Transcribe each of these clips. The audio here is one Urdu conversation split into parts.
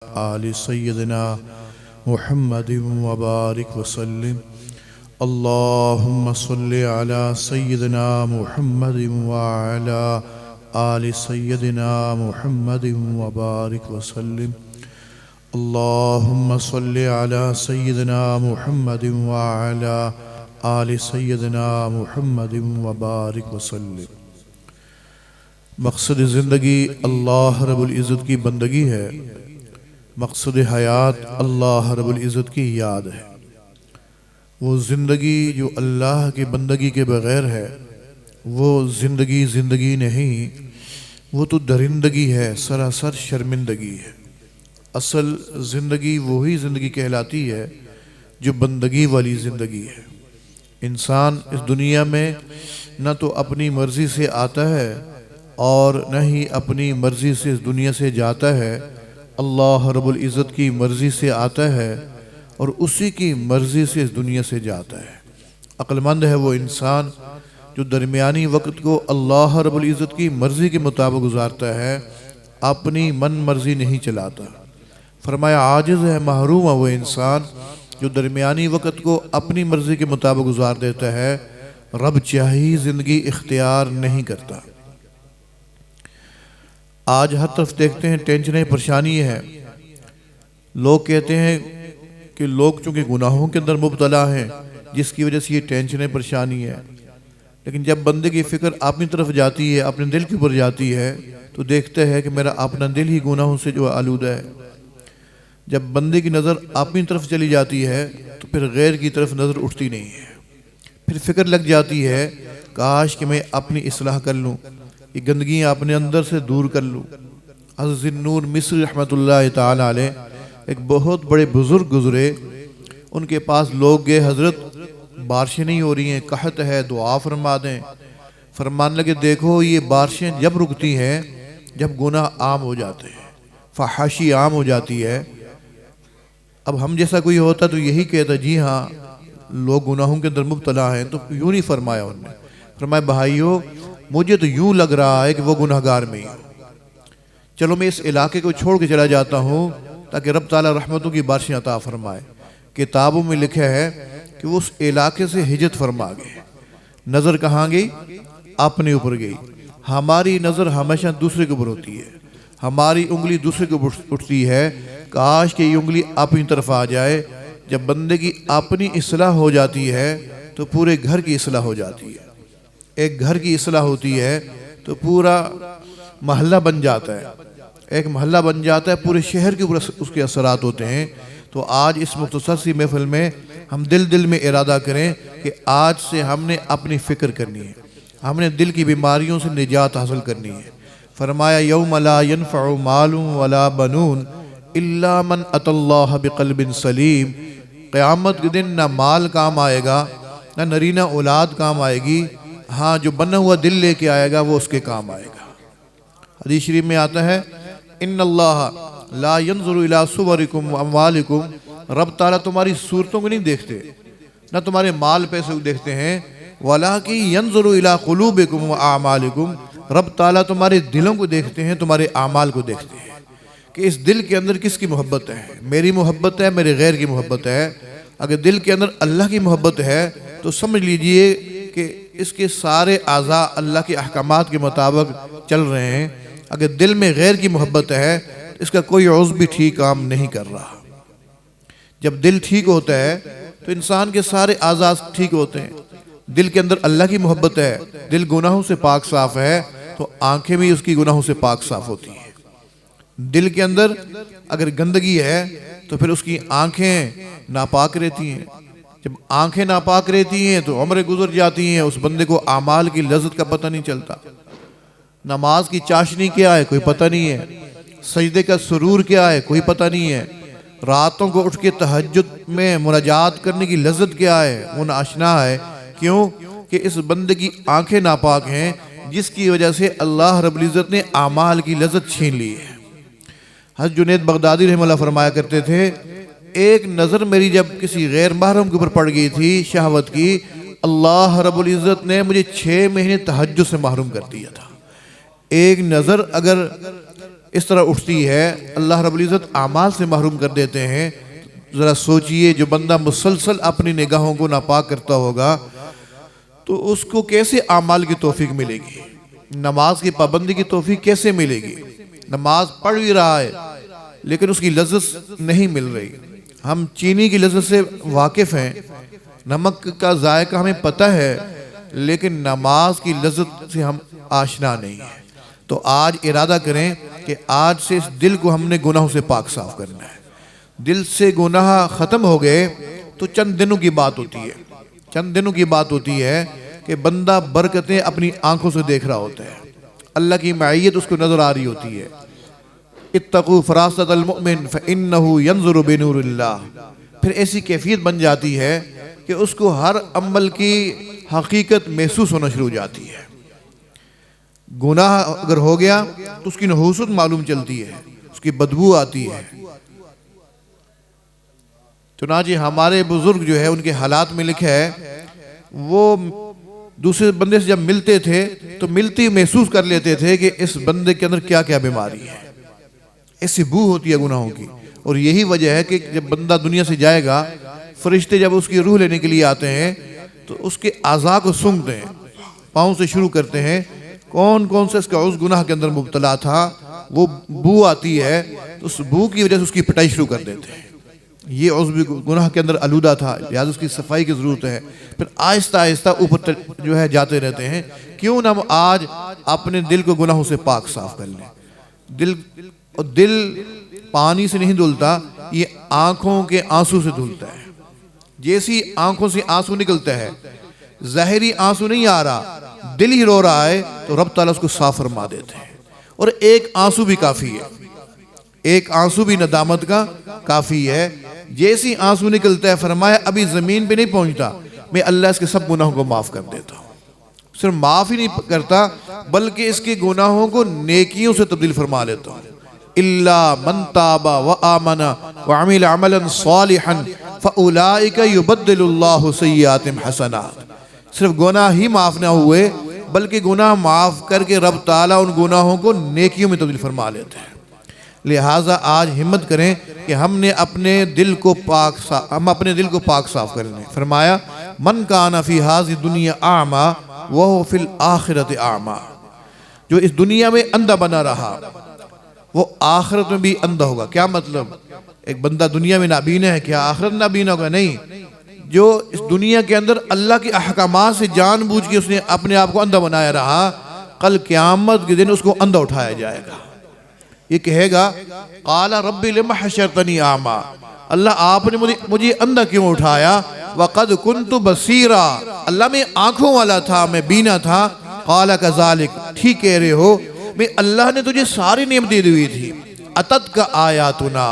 آل سيدنا محمد وبارك وسلم اللهم صل على سيدنا محمد وعلى آل سيدنا محمد وبارك وسلم اللهم صل على سيدنا محمد وعلى آل سيدنا محمد وبارك وسلم۔ مقصد زندگی اللہ رب العزت کی بندگی ہے، مقصد حیات اللہ رب العزت کی یاد ہے۔ وہ زندگی جو اللہ کی بندگی کے بغیر ہے وہ زندگی نہیں، وہ تو درندگی ہے، سراسر شرمندگی ہے۔ اصل زندگی وہی زندگی کہلاتی ہے جو بندگی والی زندگی ہے۔ انسان اس دنیا میں نہ تو اپنی مرضی سے آتا ہے اور نہ ہی اپنی مرضی سے اس دنیا سے جاتا ہے، اللہ رب العزت کی مرضی سے آتا ہے اور اسی کی مرضی سے اس دنیا سے جاتا ہے۔ عقل مند ہے وہ انسان جو درمیانی وقت کو اللہ رب العزت کی مرضی کے مطابق گزارتا ہے، اپنی من مرضی نہیں چلاتا۔ فرمایا عاجز ہے، محروم ہے وہ انسان جو درمیانی وقت کو اپنی مرضی کے مطابق گزار دیتا ہے، رب چاہی زندگی اختیار نہیں کرتا۔ آج ہر طرف دیکھتے ہیں ٹینشنیں، پریشانی ہے۔ لوگ کہتے ہیں کہ لوگ چونکہ گناہوں کے اندر مبتلا ہیں جس کی وجہ سے یہ ٹینشنیں، پریشانی ہے، لیکن جب بندے کی فکر اپنی طرف جاتی ہے، اپنے دل کے اوپر جاتی ہے تو دیکھتے ہیں کہ میرا اپنا دل ہی گناہوں سے جو آلودہ ہے۔ جب بندے کی نظر اپنی طرف چلی جاتی ہے تو پھر غیر کی طرف نظر اٹھتی نہیں ہے، پھر فکر لگ جاتی ہے کاش کہ میں اپنی اصلاح کر لوں، یہ گندگیاں اپنے اندر سے دور کر لوں۔ حضرت ذوالنور مصری رحمۃ اللہ تعالی علیہ ایک بہت بڑے بزرگ گزرے، ان کے پاس لوگ گئے، حضرت بارشیں نہیں ہو رہی ہیں، قحط ہے، دعا فرما دیں۔ فرمان لگے دیکھو یہ بارشیں جب رکتی ہیں جب گناہ عام ہو جاتے ہیں، فحاشی عام ہو جاتی ہے۔ اب ہم جیسا کوئی ہوتا تو یہی کہتا جی ہاں لوگ گناہوں کے اندر مبتلا ہیں، تو یوں نہیں فرمایا انہوں نے۔ فرمایا بھائیو مجھے تو یوں لگ رہا ہے کہ وہ گناہگار میں ہی، چلو میں اس علاقے کو چھوڑ کے چلا جاتا ہوں تاکہ رب تعالیٰ رحمتوں کی بارشیں عطا فرمائے۔ کتابوں میں لکھا ہے کہ وہ اس علاقے سے ہجرت فرما گئے۔ نظر کہاں گئی؟ اپنے اوپر گئی۔ ہماری نظر ہمیشہ دوسرے کے اوپر ہوتی ہے، ہماری انگلی دوسرے کے اوپر اٹھتی ہے، کاش کہ یہ انگلی اپنی طرف آ جائے۔ جب بندے کی اپنی اصلاح ہو جاتی ہے تو پورے گھر کی اصلاح ہو جاتی ہے۔ ایک گھر کی اصلاح ہوتی ہے تو پورا محلہ بن جاتا ہے، ایک محلہ بن جاتا ہے، پورے شہر کے اوپر اس کے اثرات ہوتے ہیں۔ تو آج اس مختصر سی محفل میں ہم دل میں ارادہ کریں کہ آج سے ہم نے اپنی فکر کرنی ہے، ہم نے دل کی بیماریوں سے نجات حاصل کرنی ہے۔ فرمایا یوم لا ينفع مال ولا بنون الا من اتى اللہ بقلب سلیم۔ قیامت کے دن نہ مال کام آئے گا، نہ نرینہ اولاد کام آئے گی، ہاں جو بنا ہوا دل لے کے آئے گا وہ اس کے کام آئے گا۔ حدیث شریف میں آتا ہے ان اللہ لا ينظر الى صورکم واموالکم، رب تعالیٰ تمہاری صورتوں کو نہیں دیکھتے، نہ تمہارے مال پیسے کو دیکھتے ہیں، ولکن ينظر الى قلوبکم واعمالکم، رب تعالیٰ تمہارے دلوں کو دیکھتے ہیں، تمہارے اعمال کو دیکھتے ہیں کہ اس دل کے اندر کس کی محبت ہے، میری محبت ہے، میرے غیر کی محبت ہے۔ اگر دل کے اندر اللہ کی محبت ہے تو سمجھ لیجئے کہ اس کے سارے اعضاء اللہ کے احکامات کے مطابق چل رہے ہیں۔ اگر دل میں غیر کی محبت ہے اس کا کوئی عضو بھی ٹھیک کام نہیں کر رہا۔ جب دل ٹھیک ہوتا ہے تو انسان کے سارے اعضاء ٹھیک ہوتے ہیں۔ دل کے اندر اللہ کی محبت ہے، دل گناہوں سے پاک صاف ہے تو آنکھیں بھی اس کی گناہوں سے پاک صاف ہوتی ہیں۔ دل کے اندر اگر گندگی ہے تو پھر اس کی آنکھیں ناپاک رہتی ہیں۔ جب آنکھیں ناپاک رہتی ہیں تو عمریں گزر جاتی ہیں، اس بندے کو اعمال کی لذت کا پتہ نہیں چلتا۔ نماز کی چاشنی کیا ہے کوئی پتہ نہیں ہے، سجدے کا سرور کیا ہے کوئی پتہ نہیں ہے، راتوں کو اٹھ کے تہجد میں مناجات کرنے کی لذت کیا ہے وہ ناشنا ہے۔ کیوں کہ اس بندے کی آنکھیں ناپاک ہیں، جس کی وجہ سے اللہ رب العزت نے اعمال کی لذت چھین لی ہے۔ حضرت جنید بغدادی رحمہ اللہ فرمایا کرتے تھے ایک نظر میری جب کسی غیر محرم کے اوپر پڑ گئی تھی شہوت کی، اللہ رب العزت نے مجھے 6 مہینے تہجد سے محروم کر دیا تھا۔ ایک نظر اگر اس طرح اٹھتی ہے، اللہ رب العزت اعمال سے محروم کر دیتے ہیں۔ ذرا سوچئے، جو بندہ مسلسل اپنی نگاہوں کو ناپاک کرتا ہوگا تو اس کو کیسے اعمال کی توفیق ملے گی؟ نماز کی پابندی کی توفیق کیسے ملے گی؟ نماز پڑھ بھی رہا ہے لیکن اس کی لذت نہیں مل رہی۔ ہم چینی کی لذت سے واقف ہیں، نمک کا ذائقہ ہمیں پتہ ہے، لیکن نماز کی لذت سے ہم آشنا نہیں ہیں۔ تو آج ارادہ کریں کہ آج سے اس دل کو ہم نے گناہوں سے پاک صاف کرنا ہے۔ دل سے گناہ ختم ہو گئے تو چند دنوں کی بات ہوتی ہے، چند دنوں کی بات ہوتی ہے کہ بندہ برکتیں اپنی آنکھوں سے دیکھ رہا ہوتا ہے، اللہ کی معیت اس کو نظر آ رہی ہوتی ہے۔ اتقوا فراست المؤمن فإنه ينظر بنور اللہ، پھر ایسی کیفیت بن جاتی ہے کہ اس کو ہر عمل کی حقیقت محسوس ہونا شروع ہو جاتی ہے۔ گناہ اگر ہو گیا تو اس کی نحوست معلوم چلتی ہے، اس کی بدبو آتی ہے۔ چنانچہ ہمارے بزرگ جو ہے ان کے حالات میں لکھا ہے، وہ دوسرے بندے سے جب ملتے تھے تو ملتی محسوس کر لیتے تھے کہ اس بندے کے اندر کیا کیا بیماری ہے، ایسی بو ہوتی ہے گناہوں کی۔ اور یہی وجہ ہے کہ جب بندہ دنیا سے جائے گا، فرشتے جب اس کی روح لینے کے لیے آتے ہیں تو اس کے اعضاء کو سونگھتے ہیں، پاؤں سے شروع کرتے ہیں، کون کون سے اس کا عضو گناہ کے اندر مبتلا تھا، وہ بو آتی ہے تو اس بو کی وجہ سے اس کی پٹائی شروع کر دیتے ہیں، یہ عضو بھی گناہ کے اندر آلودہ تھا، لہذا اس کی صفائی کی ضرورت ہے۔ پھر آہستہ آہستہ اوپر جو ہے جاتے رہتے ہیں۔ کیوں نہ ہم آج اپنے دل کو گناہوں سے پاک صاف کر لیں؟ دل پانی سے نہیں دھلتا، یہ آنکھوں کے آنسو سے دھلتا ہے۔ جیسی آنکھوں سے آنسو نکلتا ہے، ظاہری آنسو نہیں آ رہا، دل ہی رو رہا ہے، تو رب تعالیٰ اس کو صاف فرما دیتے ہیں۔ اور ایک آنسو بھی کافی ہے، ایک آنسو بھی ندامت کا کافی ہے۔ جیسی آنسو نکلتا ہے، فرمایا ابھی زمین پہ نہیں پہنچتا، میں اللہ اس کے سب گناہوں کو معاف کر دیتا ہوں۔ صرف معاف ہی نہیں کرتا بلکہ اس کے گناہوں کو نیکیوں سے تبدیل فرما لیتا ہوں۔ إِلَّا مَنْ تَابَ وَآمَنَ وَعَمِلَ عَمَلًا صَالِحًا فَأُولَٰئِكَ يُبَدِّلُ اللَّهُ سَيِّئَاتِهِمْ حَسَنَاتٍ۔ صرف گناہ ہی معاف نہ ہوئے بلکہ گناہ معاف کر کے رب تعالیٰ ان گناہوں کو نیکیوں میں تبدیل فرما لیتے ہیں۔ لہٰذا آج ہمت کریں کہ ہم اپنے دل کو پاک صاف کر لیں۔ فرمایا من کان فی ھذی الدنیا اعمی وہو فی الآخرۃ اعمی، جو اس دنیا میں اندھا بنا رہا وہ آخرت میں بھی اندھا ہوگا۔ کیا مطلب؟ ایک بندہ دنیا میں نابینا ہے، کیا آخرت نابینا ہوگا؟ نہیں، جو اس دنیا کے اندر اللہ کے احکامات سے جان بوجھ کے اس نے اپنے آپ کو اندھا بنایا رہا، کل قیامت کے دن اس کو اندھا اٹھایا جائے گا۔ یہ کہے گا قال رب لم حشرتنی اعمی، اللہ آپ نے مجھے اندھا کیوں اٹھایا؟ وقد کنت بصیرا، اللہ میں آنکھوں والا تھا، میں بینا تھا۔ قال کذالک، ٹھیک کہہ رہے ہو، میں اللہ نے تجھے ساری نعمتیں دی ہوئی تھی۔ اتت کا آیاتنا،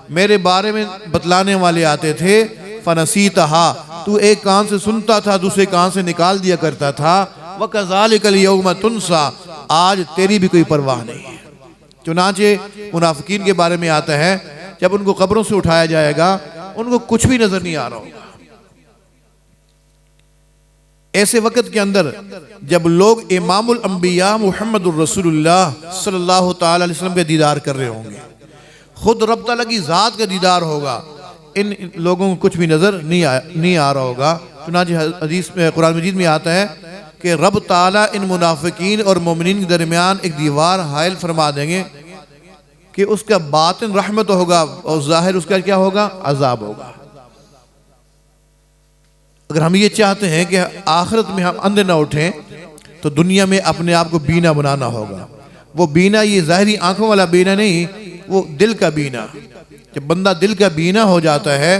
میرے بارے میں بتلانے والے آتے تھے، فنسیتہا، تو ایک کان سے سنتا تھا دوسرے کان سے نکال دیا کرتا تھا۔ وکذالک الیوم تنسیٰ، آج تیری بھی کوئی پرواہ نہیں ہے۔ چنانچہ منافقین کے بارے میں آتا ہے، جب ان کو قبروں سے اٹھایا جائے گا ان کو کچھ بھی نظر نہیں آ رہا ہوگا۔ ایسے وقت کے اندر جب لوگ امام الانبیاء محمد الرسول اللہ صلی اللہ تعالی علیہ وسلم کے دیدار کر رہے ہوں گے، خود رب تعالیٰ کی ذات کا دیدار ہوگا، ان لوگوں کو کچھ بھی نظر نہیں آ رہا ہوگا۔ چنانچہ حدیث میں قرآن مجید میں آتا ہے کہ رب تعالیٰ ان منافقین اور مومنین کے درمیان ایک دیوار حائل فرما دیں گے کہ اس کا باطن رحمت ہوگا اور ظاہر اس کا کیا ہوگا؟ عذاب ہوگا۔ اگر ہم یہ چاہتے ہیں کہ آخرت میں ہم اندھے نہ اٹھیں تو دنیا میں اپنے آپ کو بینا بنانا ہوگا۔ وہ بینا یہ ظاہری آنکھوں والا بینا نہیں، وہ دل کا بینا۔ جب بندہ دل کا بینا ہو جاتا ہے،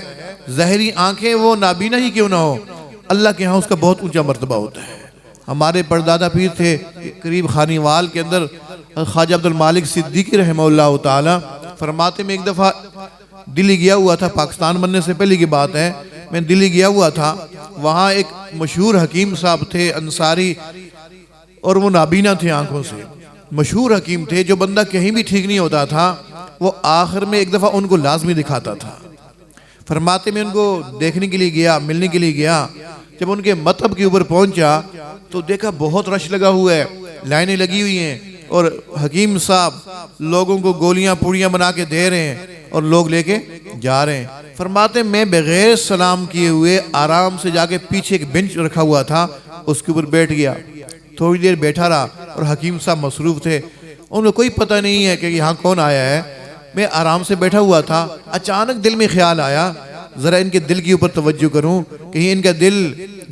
ظاہری آنکھیں وہ نابینا ہی کیوں نہ ہو، اللہ کے ہاں اس کا بہت اونچا مرتبہ ہوتا ہے۔ ہمارے پردادا پیر تھے قریب خانیوال کے اندر، خواجہ عبد المالک صدیقی رحمہ اللہ تعالی، فرماتے میں ایک دفعہ دلی گیا ہوا تھا، پاکستان بننے سے پہلے کی بات ہے، میں دلی گیا ہوا تھا، وہاں ایک مشہور حکیم صاحب تھے انصاری، اور وہ نابینا تھے آنکھوں سے، مشہور حکیم تھے، جو بندہ کہیں بھی ٹھیک نہیں ہوتا تھا وہ آخر میں ایک دفعہ ان کو لازمی دکھاتا تھا۔ فرماتے میں ان کو دیکھنے کے لیے گیا، ملنے کے لیے گیا، جب ان کے مطب کے اوپر پہنچا تو دیکھا بہت رش لگا ہوا ہے، لائنیں لگی ہوئی ہیں، اور حکیم صاحب لوگوں کو گولیاں پوڑیاں بنا کے دے رہے ہیں اور لوگ لے کے جا رہے ہیں۔ فرماتے ہیں میں بغیر سلام کیے ہوئے آرام سے جا کے پیچھے ایک بنچ رکھا ہوا تھا، اس کے اوپر بیٹھ گیا، تھوڑی دیر بیٹھا رہا، اور حکیم صاحب مصروف تھے، ان کو کوئی پتہ نہیں ہے کہ یہاں کون آیا ہے۔ میں آرام سے بیٹھا ہوا تھا، اچانک دل میں خیال آیا ذرا ان کے دل کے اوپر توجہ کروں، کہیں ان کا دل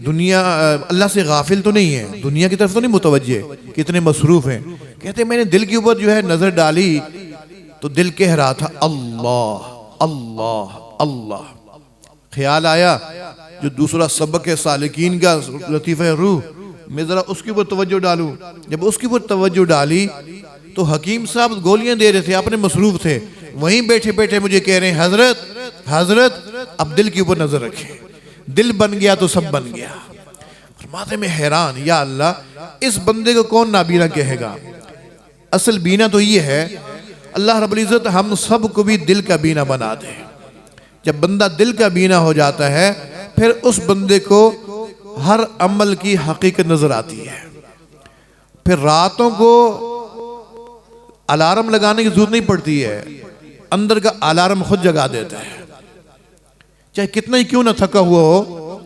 دنیا اللہ سے غافل تو نہیں ہے، دنیا کی طرف تو نہیں متوجہ، کتنے مصروف ہیں۔ کہتے ہیں میں نے دل کے اوپر جو ہے نظر ڈالی تو دل کہہ رہا تھا اللہ اللہ اللہ۔ خیال آیا جو دوسرا سبق ہے سالکین کا لطیفہ روح، میں ذرا اس کے اوپر توجہ ڈالوں۔ جب اس کے اوپر توجہ ڈالی تو حکیم صاحب گولیاں دے رہے تھے، اپنے مصروف تھے، وہیں بیٹھے بیٹھے مجھے کہہ رہے ہیں حضرت حضرت اب دل کے اوپر نظر رکھیں، دل بن گیا تو سب بن گیا۔ فرماتے میں حیران، یا اللہ اس بندے کو کون نابینا کہے گا؟ اصل بینا تو یہ ہے اللہ رب العزت ہم سب کو بھی دل کا بینا بنا دے۔ جب بندہ دل کا بینا ہو جاتا ہے پھر اس بندے کو ہر عمل کی حقیقت نظر آتی ہے، پھر راتوں کو الارم لگانے کی ضرورت نہیں پڑتی ہے، اندر کا الارم خود جگا دیتا ہے، چاہے کتنا ہی کیوں نہ تھکا ہوا ہو،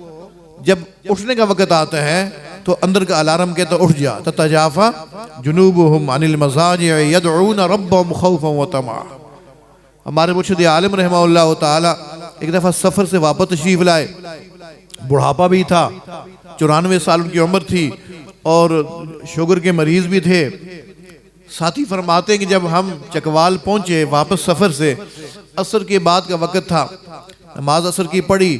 جب اٹھنے کا وقت آتا ہے تو اندر کا الارم کہتا اٹھ جا، تتجافا جنوبہم عن المضاجع یدعون ربہم خوفا وطمعا۔ ہمارے مرشد عالم رحمہ اللہ تعالی ایک دفعہ سفر سے واپس تشریف لائے، بڑھاپا بھی تھا، 94 سال ان کی عمر تھی اور شوگر کے مریض بھی تھے۔ ساتھی فرماتے ہیں کہ جب ہم چکوال پہنچے واپس سفر سے، عصر کے بعد کا وقت تھا، نماز عصر کی پڑھی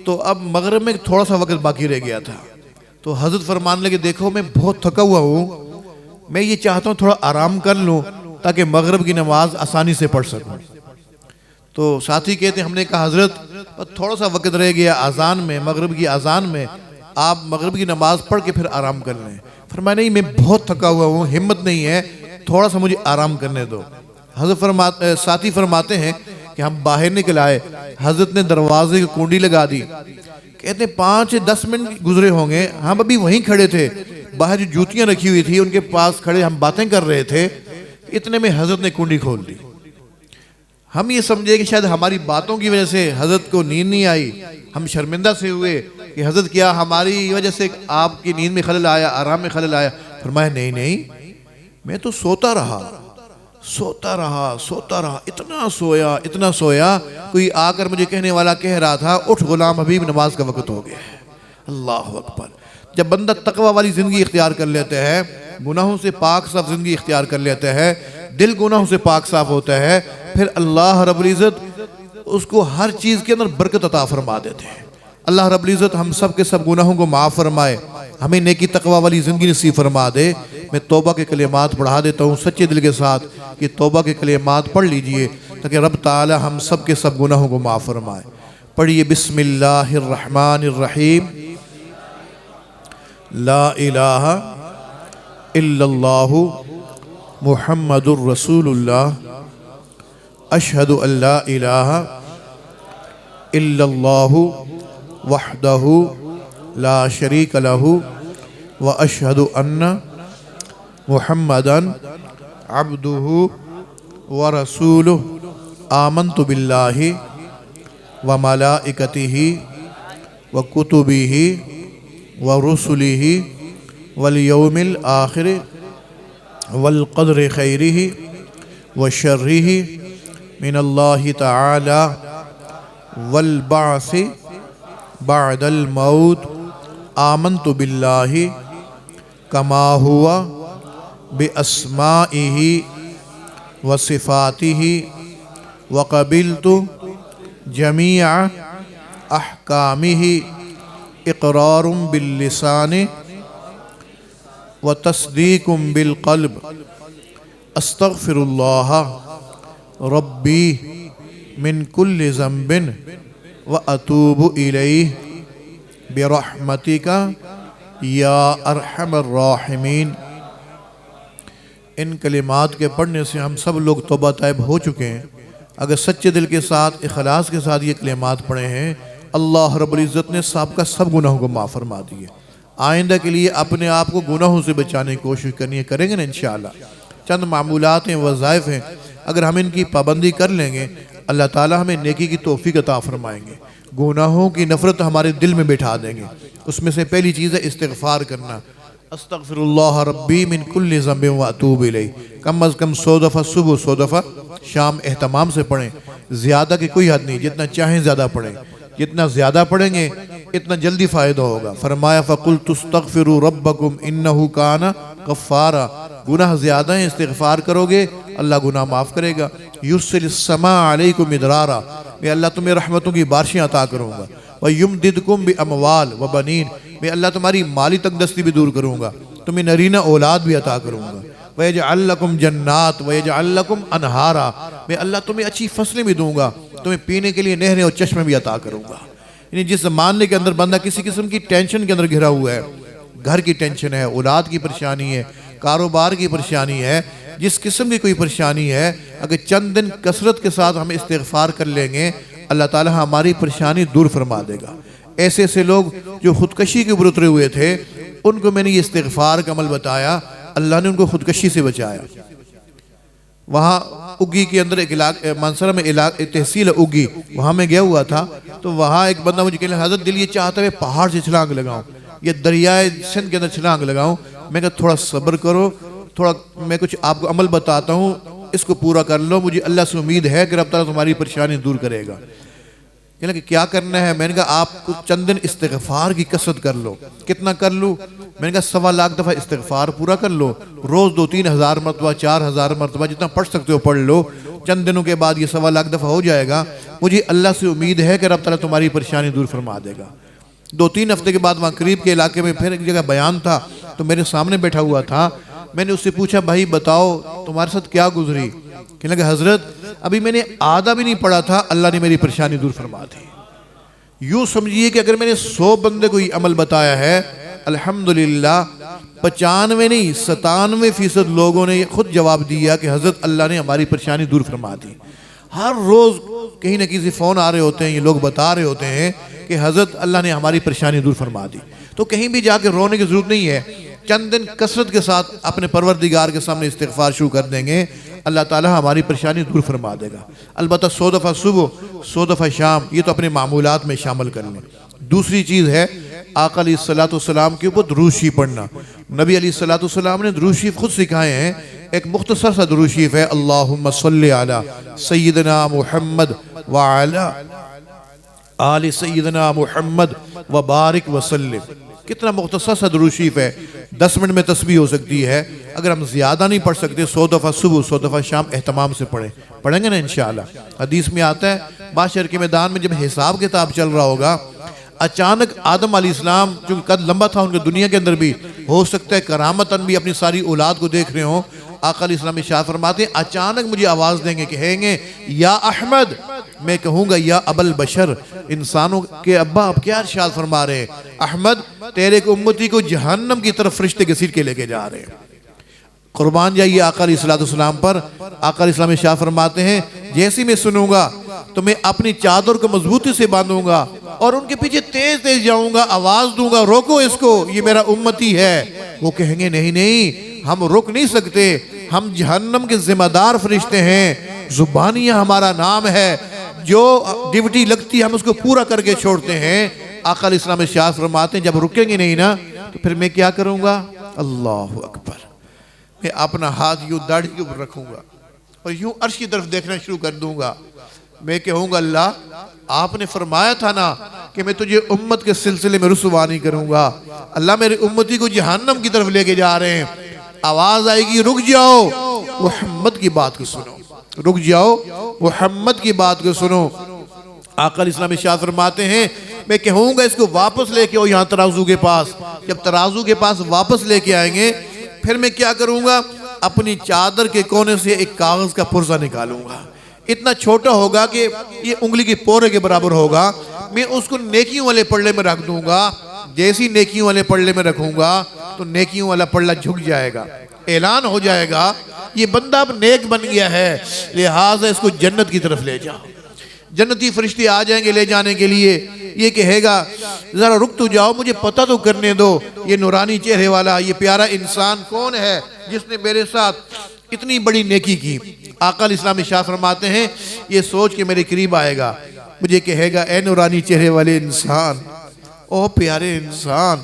تو اب مغرب میں تھوڑا سا وقت باقی رہ گیا تھا، تو حضرت فرمانے لگے دیکھو میں بہت تھکا ہوا ہوں، میں یہ چاہتا ہوں تھوڑا آرام کر لوں تاکہ مغرب کی نماز آسانی سے پڑھ سکوں۔ تو ساتھی کہتے ہیں ہم نے کہا حضرت تھوڑا سا وقت رہ گیا اذان میں، مغرب کی اذان میں، آپ مغرب کی نماز پڑھ کے پھر آرام کر لیں۔ فرمایا نہیں میں بہت تھکا ہوا ہوں، ہمت نہیں ہے، تھوڑا سا مجھے آرام کرنے دو۔ حضرت ساتھی فرماتے ہیں کہ ہم باہر نکل آئے، حضرت نے دروازے کی کنڈی لگا دی، کہتے ہیں 5-10 منٹ گزرے ہوں گے، ہم ابھی وہیں کھڑے تھے، باہر جو جوتیاں رکھی ہوئی تھی ان کے پاس کھڑے ہم باتیں کر رہے تھے، اتنے میں حضرت نے کنڈی کھول دی۔ ہم یہ سمجھے کہ شاید ہماری باتوں کی وجہ سے حضرت کو نیند نہیں آئی، ہم شرمندہ سے ہوئے کہ حضرت کیا ہماری وجہ سے آپ کی نیند میں خلل آیا، آرام میں خلل آیا؟ فرمایا نہیں نہیں، میں تو سوتا رہا، اتنا سویا، کوئی آ کر مجھے کہنے والا کہہ رہا تھا اٹھ غلام حبیب نماز کا وقت ہو گیا ہے۔ اللہ اکبر۔ جب بندہ تقوی والی زندگی اختیار کر لیتا ہے، گناہوں سے پاک صاف زندگی اختیار کر لیتا ہے، دل گناہوں سے پاک صاف ہوتا ہے، پھر اللہ رب العزت اس کو ہر چیز کے اندر برکت عطا فرما دیتے ہیں۔ اللہ رب العزت ہم سب کے سب گناہوں کو معاف فرمائے، ہمیں نیکی تقوی والی زندگی نصیب فرما دے۔ میں توبہ کے کلمات پڑھا دیتا ہوں سچے دل کے ساتھ، کہ توبہ کے کلمات پڑھ لیجئے تاکہ رب تعالی ہم سب کے سب گناہوں کو معاف فرمائے۔ پڑھیے بسم اللہ الرحمن الرحیم۔ لا الہ الا اللہ محمد الرسول اللہ، اشہد ان لا الہ الا اللہ وحدہ لا شریک لہ واشہد ان محمدً عبدہ ورسولہ، آمنت باللہ وملائکتہ وکتبہ ورسلہ والیوم الآخر والقدر خیرہ وشرہ من اللہ تعالی والبعث بعد الموت، آمنت باللہ کما ہوا باسمائہ وصفاتہ وقبلت جمیع احکامہ اقرار باللسان وتصدیق بالقلب، استغفر اللہ ربی من کل ذنب واتوب الیہ برحمتک یا ارحم الراحمین۔ ان کلمات کے پڑھنے سے ہم سب لوگ توبہ طائب ہو چکے ہیں۔ اگر سچے دل کے ساتھ اخلاص کے ساتھ یہ کلمات پڑھے ہیں، اللہ رب العزت نے سابقہ سب گناہوں کو معاف فرما دیے۔ آئندہ کے لیے اپنے آپ کو گناہوں سے بچانے کی کوشش کرنی ہے، کریں گے نا انشاءاللہ۔ چند معمولات ہیں، وظائف ہیں، اگر ہم ان کی پابندی کر لیں گے اللہ تعالی ہمیں نیکی کی توفیق عطا فرمائیں گے، گناہوں کی نفرت ہمارے دل میں بٹھا دیں گے۔ اس میں سے پہلی چیز ہے استغفار کرنا۔ استغفر اللہ ربی من کل ذنب واتوب الیہ، کم از کم 100 دفعہ صبح، 100 دفعہ شام اہتمام سے پڑھیں، زیادہ کی کوئی حد نہیں، جتنا چاہیں زیادہ پڑھیں، جتنا زیادہ پڑھیں گے اتنا جلدی فائدہ ہوگا۔ فرمایا فَقُلْتُ اسْتَغْفِرُوا رَبَّكُمْ إِنَّهُ كَانَ غَفَّارًا، گناہ زیادہ ہیں، استغفار کرو گے اللہ گناہ معاف کرے گا۔ يُرْسِلِ السَّمَاءَ عَلَيْكُمْ مِدْرَارًا، میں اللہ تمہیں رحمتوں کی بارشیں عطا کروں گا۔ وَيُمْدِدْكُمْ بِأَمْوَالٍ وَبَنِينَ، میں اللہ تمہاری مالی تنگ دستی بھی دور کروں گا، تمہیں نرینہ اولاد بھی عطا کروں گا۔ وَيَجْعَلْ لَكُمْ جَنَّاتٍ وَيَجْعَلْ لَكُمْ أَنْهَارًا، میں اللہ تمہیں اچھی فصلیں بھی دوں گا، تمہیں پینے کے لیے نہریں اور چشمے بھی عطا کروں گا۔ یعنی جس زمانے کے اندر بندہ کسی قسم کی ٹینشن کے اندر گھرا ہوا ہے، گھر کی ٹینشن ہے، اولاد کی پریشانی ہے، کاروبار کی پریشانی ہے، جس قسم کی کوئی پریشانی ہے، اگر چند دن کثرت کے ساتھ ہم استغفار کر لیں گے اللہ تعالی ہماری پریشانی دور فرما دے گا۔ ایسے ایسے لوگ جو خودکشی کے اوپر اترے ہوئے تھے ان کو میں نے یہ استغفار کا عمل بتایا، اللہ نے ان کو خودکشی سے بچایا۔ وہاں اگی کے اندر ایک علاقہ منصرہ میں تحصیل اگی، وہاں میں گیا ہوا تھا تو وہاں ایک بندہ مجھے کہنے حضرت دل یہ چاہتا ہے پہاڑ سے چھلانگ لگاؤں، یہ دریائے سندھ کے اندر چھلانگ لگاؤں۔ میں کہا تھوڑا صبر کرو، تھوڑا میں کچھ آپ کو عمل بتاتا ہوں، اس کو پورا کر لو، مجھے اللہ سے امید ہے کہ رب تعالیٰ تمہاری پریشانی دور کرے گا۔ کہنے کہ کیا کرنا ہے؟ میں نے کہا آپ کچھ چند دن استغفار کی کثرت کر لو۔ کتنا کر لوں؟ میں نے کہا 1.25 لاکھ دفعہ استغفار پورا کر لو، روز 2-3 ہزار مرتبہ، 4 ہزار مرتبہ، جتنا پڑھ سکتے ہو پڑھ لو، چند دنوں کے بعد یہ 1.25 لاکھ دفعہ ہو جائے گا۔ مجھے اللہ سے امید ہے کہ رب تعالیٰ تمہاری پریشانی دور فرما دے گا۔ 2-3 ہفتے کے بعد وہاں قریب کے علاقے میں پھر ایک جگہ بیان تھا تو میرے سامنے بیٹھا ہوا تھا، میں نے اس سے پوچھا بھائی بتاؤ تمہارے ساتھ کیا گزری؟ کہنے لگا حضرت ابھی میں نے آدھا بھی نہیں پڑھا تھا اللہ نے میری پریشانی دور فرما دی۔ یوں سمجھیے کہ اگر میں نے 100 بندے کو یہ عمل بتایا ہے، الحمدللہ 95 نہیں 97% لوگوں نے خود جواب دیا کہ حضرت اللہ نے ہماری پریشانی دور فرما دی۔ ہر روز کہیں نہ کسی فون آ رہے ہوتے ہیں، یہ لوگ بتا رہے ہوتے ہیں کہ حضرت اللہ نے ہماری پریشانی دور فرما دی۔ تو کہیں بھی جا کے رونے کی ضرورت نہیں ہے، چند دن کثرت کے ساتھ اپنے پروردگار کے سامنے استغفار شروع کر دیں گے اللہ تعالیٰ ہماری پریشانی دور فرما دے گا۔ البتہ 100 دفعہ صبح، 100 دفعہ شام، یہ تو اپنے معمولات میں شامل کر لیں۔ دوسری چیز ہے آقا علیہ السلام کے اوپر درود شریف پڑھنا۔ نبی علیہ السلام نے درود شریف خود سکھائے ہیں، ایک مختصر سا درود شریف ہے، اللہم صلی علی سیدنا محمد وعلی آل سیدنا محمد وبارک وسلم۔ کتنا مختصر سا درود شریف ہے، 10 منٹ میں تسبیح ہو سکتی ہے۔ اگر ہم زیادہ نہیں پڑھ سکتے 100 دفعہ صبح 100 دفعہ شام اہتمام سے پڑھیں گے نا انشاءاللہ۔ حدیث میں آتا ہے معاشر کے میدان میں جب حساب کتاب چل رہا ہوگا، اچانک آدم علیہ السلام جو قد لمبا تھا ان کے دنیا کے اندر بھی ہو سکتا ہے کرامتاً بھی اپنی ساری اولاد کو دیکھ رہے ہوں، آقا علیہ السلام ارشاد فرماتے ہیں اچانک مجھے آواز دیں گے، کہیں گے یا احمد، میں کہوں گا یا ابا البشر، انسانوں کے ابا آپ کیا ارشاد فرما رہے ہیں؟ احمد تیرے کو امتی کو جہنم کی طرف فرشتے گھسیٹ کے لے کے جا رہے ہیں۔ قربان جائیے آقا علیہ السلام پر۔ آقا علیہ السلام ارشاد فرماتے ہیں جیسی میں سنوں گا تو میں اپنی چادر کو مضبوطی سے باندھوں گا اور ان کے پیچھے تیز تیز جاؤں گا، آواز دوں گا روکو اس کو، یہ میرا امتی ہے۔ وہ کہیں گے نہیں نہیں ہم رک نہیں سکتے، ہم جہنم کے ذمہ دار فرشتے ہیں، زبانیہ ہمارا نام ہے، جو ڈیوٹی لگتی ہے ہم اس کو پورا کر کے چھوڑتے ہیں۔ آقا علیہ السلام ارشاد فرماتے ہیں جب رکیں گے نہیں نا تو پھر میں کیا کروں گا؟ اللہ اکبر، میں اپنا ہاتھ یوں داڑھی کے اوپر رکھوں گا اور یوں عرش کی طرف دیکھنا شروع کر دوں گا۔ میں کہوں گا اللہ آپ نے فرمایا تھا نا کہ میں تجھے امت کے سلسلے میں رسوا نہیں کروں گا، اللہ میرے امتی کو جہنم کی طرف لے کے جا رہے ہیں۔ آواز آئے گی رک جاؤ محمد کی بات کو سنو، رک جاؤ محمد کی بات کو سنو۔ آقا علیہ السلام ارشاد فرماتے ہیں میں کہوں گا اس کو واپس لے کے آؤ یہاں ترازو کے پاس۔ جب ترازو کے پاس واپس لے کے آئیں گے پھر میں کیا کروں گا؟ اپنی چادر کے کونے سے ایک کاغذ کا پرزہ نکالوں گا، اتنا چھوٹا ہوگا کہ یہ انگلی کے پورے کے برابر ہوگا، میں اس کو نیکیوں والے پلڑے میں رکھ دوں گا۔ جیسی نیکیوں والے پلڑے میں رکھوں گا تو نیکیوں والا پلڑا جھک جائے گا، اعلان ہو جائے گا یہ بندہ اب نیک بن گیا ہے، لہٰذا اس کو جنت کی طرف لے جاؤ۔ جنتی فرشتے آ جائیں گے لے جانے کے لیے، یہ کہے گا ذرا رک تو جاؤ مجھے پتہ تو کرنے دو، یہ نورانی چہرے والا یہ پیارا انسان کون ہے جس نے میرے ساتھ اتنی بڑی نیکی کی. آقا علیہ السلام ارشاد فرماتے ہیں یہ سوچ کے میرے قریب آئے گا, مجھے کہے گا اے نورانی چہرے والے انسان, او پیارے انسان,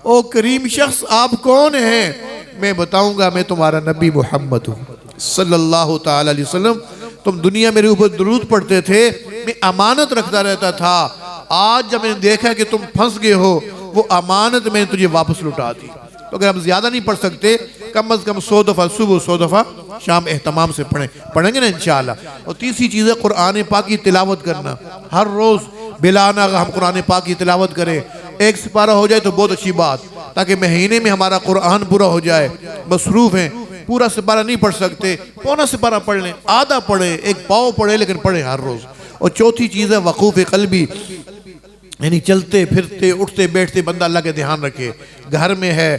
او کریم شخص, آپ کون ہیں؟ میں بتاؤں گا میں تمہارا نبی محمد ہوں صلی اللہ تعالی علیہ وسلم. تم دنیا میرے اوپر درود پڑھتے تھے, میں امانت رکھتا رہتا تھا. آج جب میں نے دیکھا کہ تم پھنس گئے ہو, وہ امانت میں نے تجھے واپس لٹا دی. تو اگر ہم زیادہ نہیں پڑھ سکتے, کم از کم 100 دفعہ صبح 100 دفعہ شام اہتمام سے پڑھیں گے نا انشاءاللہ. اور تیسری چیز ہے قرآن پاک کی تلاوت کرنا. ہر روز بلانا اگر ہم قرآن پاک کی تلاوت کریں, 1 سپارہ ہو جائے تو بہت اچھی بات, تاکہ مہینے میں ہمارا قرآن پورا ہو جائے. مصروف ہیں, پورا سپارہ نہیں پڑھ سکتے, پونا سپارہ پڑھ لیں, آدھا پڑھیں, 1 پاؤ پڑھیں, لیکن پڑھیں ہر روز. اور چوتھی چیز ہے وقوف قلبی, یعنی چلتے پھرتے اٹھتے بیٹھتے بندہ اللہ کے دھیان رکھے. گھر میں ہے,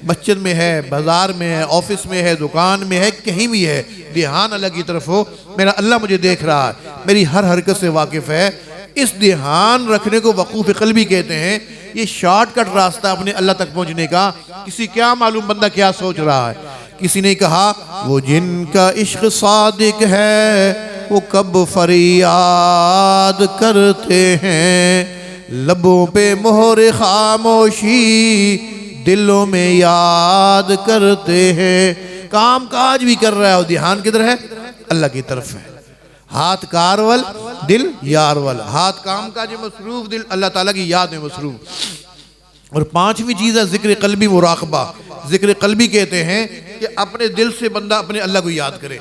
مسجد میں ہے, بازار میں ہے, آفس میں ہے, دکان میں ہے, کہیں بھی ہے, دھیان اللہ کی طرف ہو. میرا اللہ مجھے دیکھ رہا ہے, میری ہر حرکت سے واقف ہے. اس دھیان رکھنے کو وقوف قلبی کہتے ہیں. یہ شارٹ کٹ راستہ اپنے اللہ تک پہنچنے کا. کسی کیا معلوم بندہ کیا سوچ رہا ہے. کسی نے کہا وہ جن کا عشق صادق ہے وہ کب فریاد کرتے ہیں, لبوں پہ مہر خاموشی دلوں میں یاد کرتے ہیں. کام کاج بھی کر رہا ہے اور دھیان کدھر ہے؟ اللہ کی طرف ہے. ہاتھ کارول دل یارول, ہاتھ کام کاج میں مصروف, دل اللہ تعالیٰ کی یاد میں مصروف. اور 5ویں چیز ہے ذکر قلبی مراقبہ. ذکر قلبی کہتے ہیں کہ اپنے دل سے بندہ اپنے اللہ کو یاد کرے.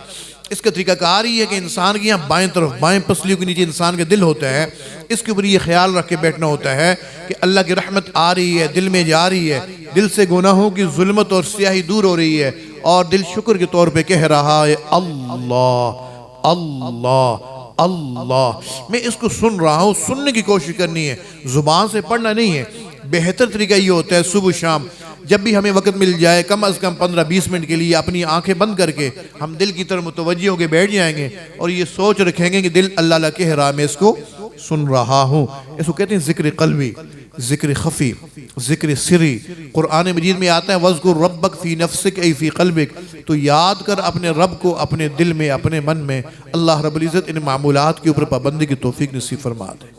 اس کا طریقہ کار یہ ہے کہ انسان کی یہاں بائیں طرف, بائیں پسلیوں کے نیچے انسان کے دل ہوتا ہے. اس کے اوپر یہ خیال رکھ کے بیٹھنا ہوتا ہے کہ اللہ کی رحمت آ رہی ہے, دل میں جا رہی ہے, دل سے گناہوں کی ظلمت اور سیاہی دور ہو رہی ہے, اور دل شکر کے طور پہ کہہ رہا ہے اللہ اللہ اللہ. میں اس کو سن رہا ہوں, سننے کی کوشش کرنی ہے, زبان سے پڑھنا نہیں ہے. بہتر طریقہ یہ ہوتا ہے صبح شام جب بھی ہمیں وقت مل جائے, کم از کم 15-20 منٹ کے لیے اپنی آنکھیں بند کر کے ہم دل کی طرف متوجہ ہو کے بیٹھ جائیں گے, اور یہ سوچ رکھیں گے کہ دل اللہ اللہ کہہ رہا, میں اس کو سن رہا ہوں. اس کو کہتے ہیں ذکر قلبی, ذکر خفی, ذکر سری. قرآن مجید میں آتا ہے وَاذْكُرْ رَبَّكَ فِي نَفْسِكَ أَيْ فِي قَلْبِكَ, تو یاد کر اپنے رب کو اپنے دل میں, اپنے من میں. اللہ رب العزت ان معمولات کے اوپر پابندی کی توفیق نصیب فرما دے.